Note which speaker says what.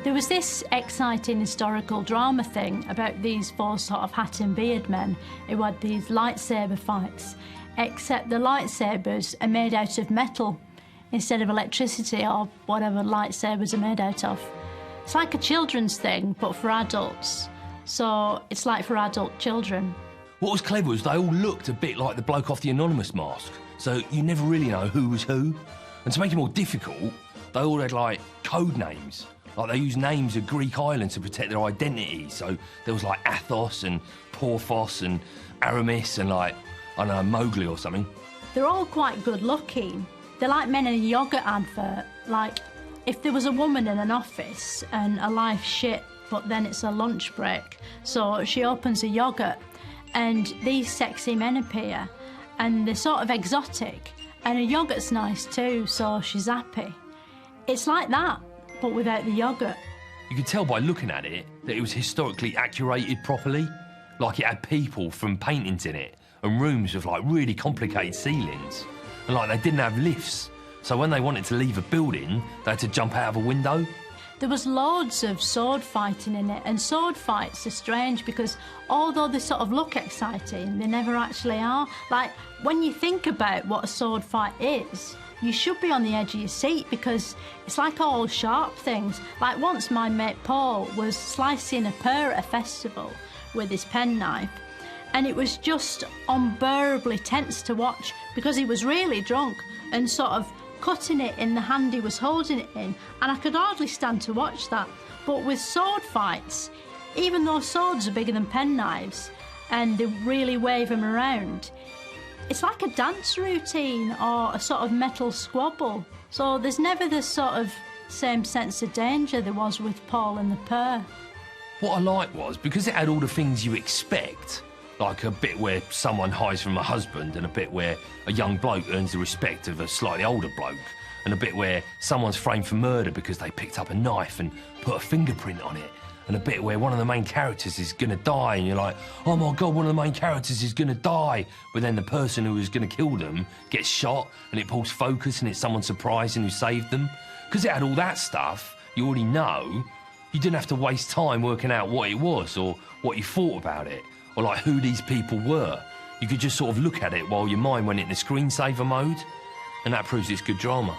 Speaker 1: There was this exciting historical drama thing about these four sort of hat and beard men who had these lightsaber fights, except the lightsabers are made out of metal instead of electricity or whatever lightsabers are made out of. It's like a children's thing, but for adults. So it's like for adult children.
Speaker 2: What was clever was they all looked a bit like the bloke off the Anonymous mask, so you never really know who was who. And to make it more difficult, they all had, like, code names. Like, they used names of Greek islands to protect their identity. So there was, like, Athos and Porthos and Aramis and, like, I don't know, Mowgli or something.
Speaker 1: They're all quite good-looking. They're like men in a yoghurt advert. Like, if there was a woman in an office and her life's shit, but then it's a lunch break, so she opens a yoghurt and these sexy men appear and they're sort of exotic and her yoghurt's nice too, so she's happy. It's like that, but without the yoghurt.
Speaker 2: You could tell by looking at it that it was historically accurated properly. Like, it had people from paintings in it and rooms with, like, really complicated ceilings. And, like, they didn't have lifts, so when they wanted to leave a building, they had to jump out of a window.
Speaker 1: There was loads of sword fighting in it, and sword fights are strange because although they sort of look exciting, they never actually are. Like, when you think about what a sword fight is, you should be on the edge of your seat because it's like all sharp things. Like, once my mate Paul was slicing a pear at a festival with his penknife, and it was just unbearably tense to watch because he was really drunk and sort of cutting it in the hand he was holding it in, and I could hardly stand to watch that. But with sword fights, even though swords are bigger than penknives and they really wave them around, it's like a dance routine or a sort of metal squabble. So there's never this sort of same sense of danger there was with Paul and the pear.
Speaker 2: What I liked was, because it had all the things you expect, like a bit where someone hides from a husband and a bit where a young bloke earns the respect of a slightly older bloke and a bit where someone's framed for murder because they picked up a knife and put a fingerprint on it and a bit where one of the main characters is going to die and you're like, oh my God, one of the main characters is going to die. But then the person who was going to kill them gets shot and it pulls focus and it's someone surprising who saved them. Because it had all that stuff, you already know, you didn't have to waste time working out what it was or what you thought about it, or like who these people were. You could just sort of look at it while your mind went into screensaver mode, and that proves it's good drama.